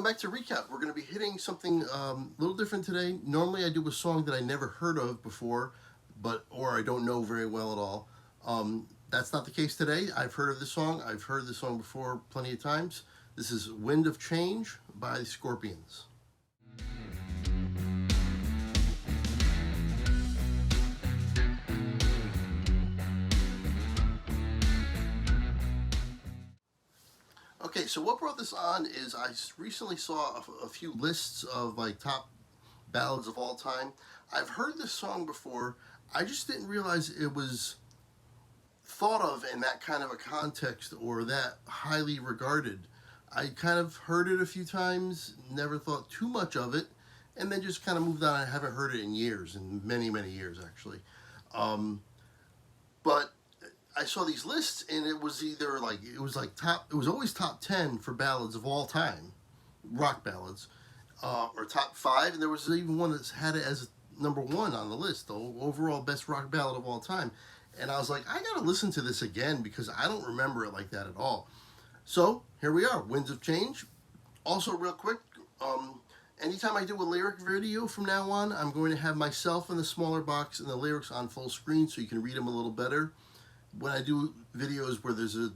welcome back to Recap. We're going to be hitting something a little different today. Normally I do a song that I never heard of before, or I don't know very well at all. That's not the case today. I've heard of this song. I've heard this song before plenty of times. This is Wind of Change by the Scorpions. Okay, so what brought this on is I recently saw a few lists of like top ballads of all time. I've heard this song before. I just didn't realize it was thought of in that kind of a context or that highly regarded. I kind of heard it a few times, never thought too much of it, and then just kind of moved on. I haven't heard it in years, in many, many years actually. But I saw these lists, and it was either like it was always top 10 for ballads of all time, rock ballads, or top 5, and there was even one that had it as number 1 on the list, the overall best rock ballad of all time. And I was like, I gotta listen to this again because I don't remember it like that at all. So here we are, Winds of Change. Also, real quick, anytime I do a lyric video from now on, I'm going to have myself in the smaller box and the lyrics on full screen so you can read them a little better. When I do videos where there's a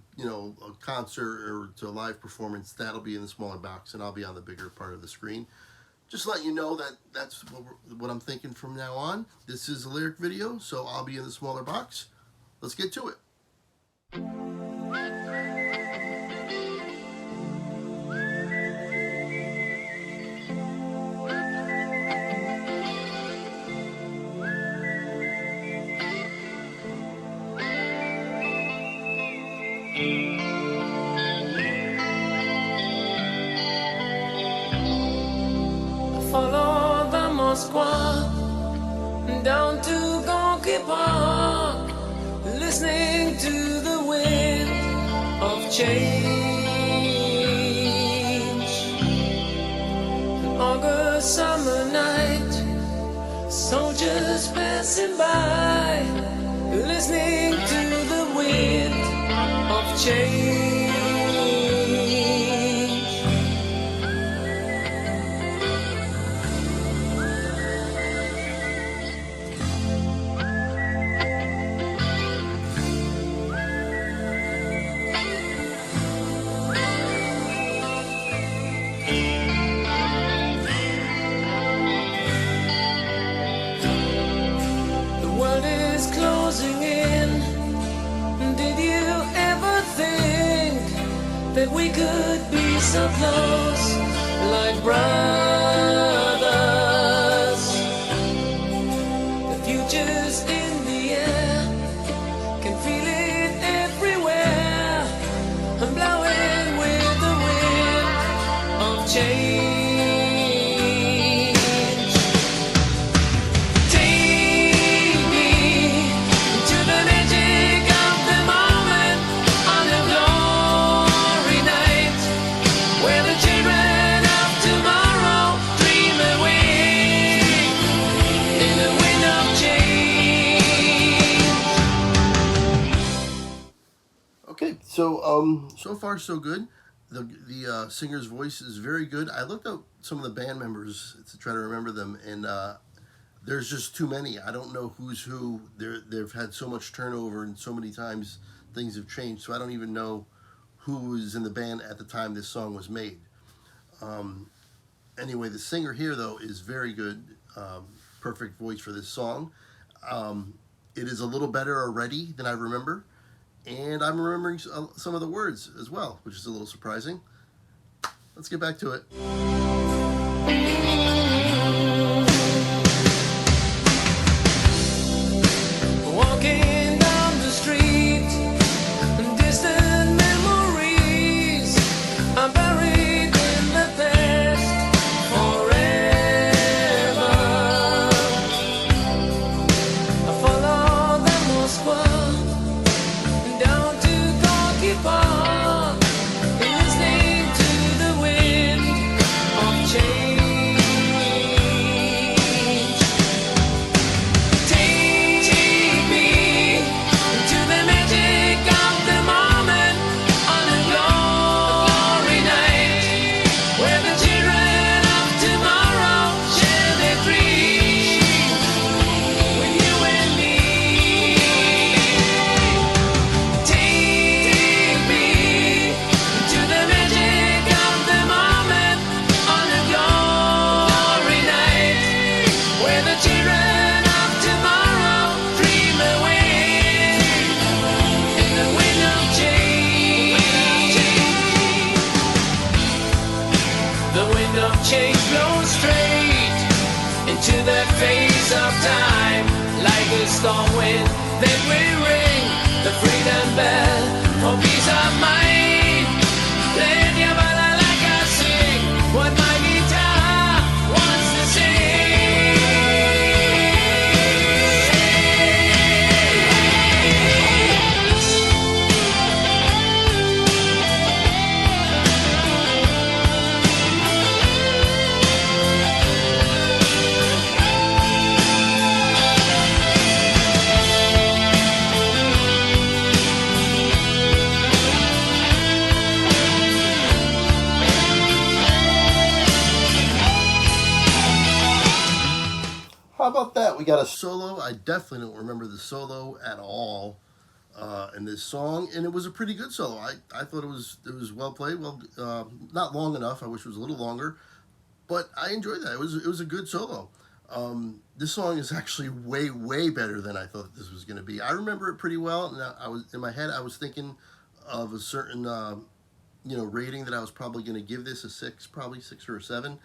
concert or to a live performance, that'll be in the smaller box and I'll be on the bigger part of the screen. Just let you know that that's what I'm thinking from now on. This is a lyric video, so I'll be in the smaller box. Let's get to it. Follow the MOSKVA down to GORKY Park, listening to the wind of change. An August summer night, soldiers passing by, listening to the wind of change. Closing in. Did you ever think that we could be so close, like brothers? The future's in the air, can feel it everywhere. I'm blowing with the wind of change. Okay, so far so good. The singer's voice is very good. I looked up some of the band members to try to remember them, and there's just too many. I don't know who's who. They've had so much turnover, and so many times things have changed, so I don't even know who was in the band at the time this song was made. Anyway, the singer here, though, is very good. Perfect voice for this song. It is a little better already than I remember. And I'm remembering some of the words as well, which is a little surprising. Let's get back to it. Walking down the street, distant memories are buried in the past forever. I follow the MOSKVA down to GORKY Park, listening to the wind of change. The wind of change blows straight into that phase of time. Like a storm wind, then we ring the freedom bell for peace of mind. Playing your balalaika, sing what my guitar wants to sing. How about that? We got a solo. I definitely don't remember the solo at all in this song, and it was a pretty good solo. I thought it was well played. Well, not long enough. I wish it was a little longer, but I enjoyed that. It was a good solo. This song is actually way better than I thought this was going to be. I remember it pretty well, and I was in my head. I was thinking of a certain rating that I was probably going to give this, a 6, probably 6 or a 7.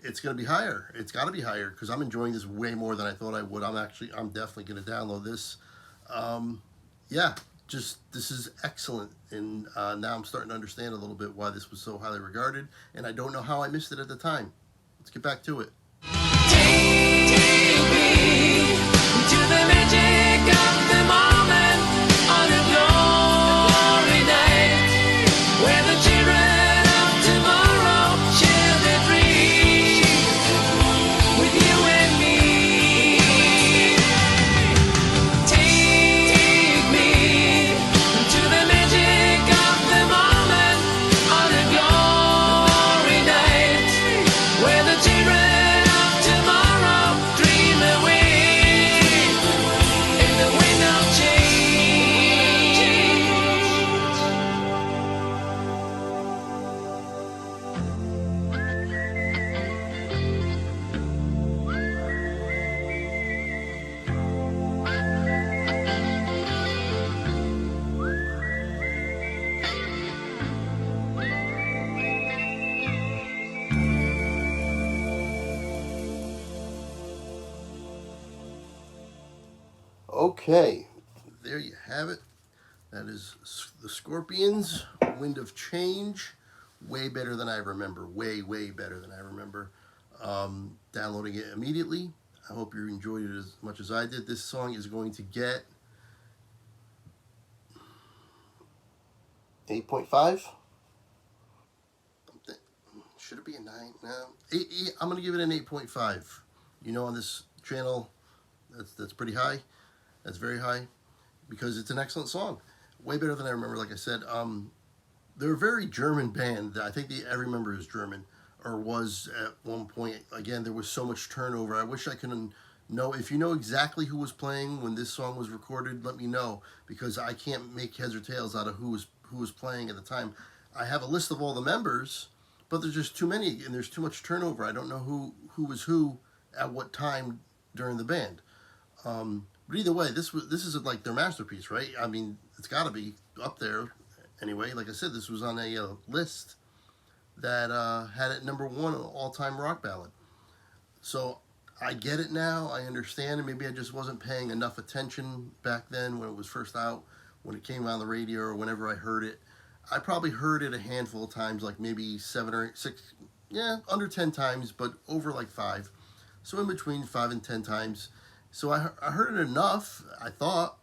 It's going to be higher. It's got to be higher because I'm enjoying this way more than I thought I would. I'm definitely going to download this. Yeah, this is excellent. And now I'm starting to understand a little bit why this was so highly regarded. And I don't know how I missed it at the time. Let's get back to it. Take me to the magic of the moment on a glory night where the children of tomorrow share their dreams with you and me. Take me to the magic of the moment on a glory night where the children of tomorrow dream away in the wind of change. Okay, there you have it. That is the Scorpions, Wind of Change. Way better than I remember. Way better than I remember. Downloading it immediately. I hope you enjoyed it as much as I did. This song is going to get 8.5. Should it be a 9? No. 8, I'm going to give it an 8.5. You know, on this channel, that's pretty high. That's very high because it's an excellent song. Way better than I remember, like I said. They're a very German band. I think every member is German, or was at one point. Again, there was so much turnover. I wish I could know. If you know exactly who was playing when this song was recorded, let me know, because I can't make heads or tails out of who was playing at the time. I have a list of all the members, but there's just too many, and there's too much turnover. I don't know who was who at what time during the band. But either way, this is like their masterpiece, right? I mean, it's got to be up there anyway. Like I said, this was on a list that had it #1 all-time rock ballad. So I get it now. I understand, and maybe I just wasn't paying enough attention back then when it was first out, when it came on the radio, or whenever I heard it. I probably heard it a handful of times, like maybe 7 or 6, under 10 times, but over like 5. So in between 5 and 10 times. So I heard it enough, I thought,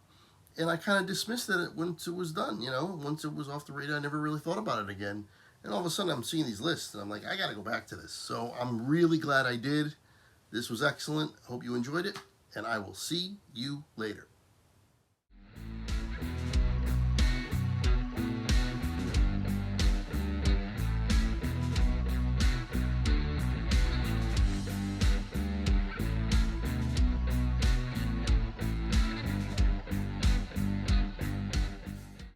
and I kind of dismissed it once it was done, Once it was off the radio, I never really thought about it again. And all of a sudden, I'm seeing these lists, and I'm like, I got to go back to this. So I'm really glad I did. This was excellent. Hope you enjoyed it, and I will see you later.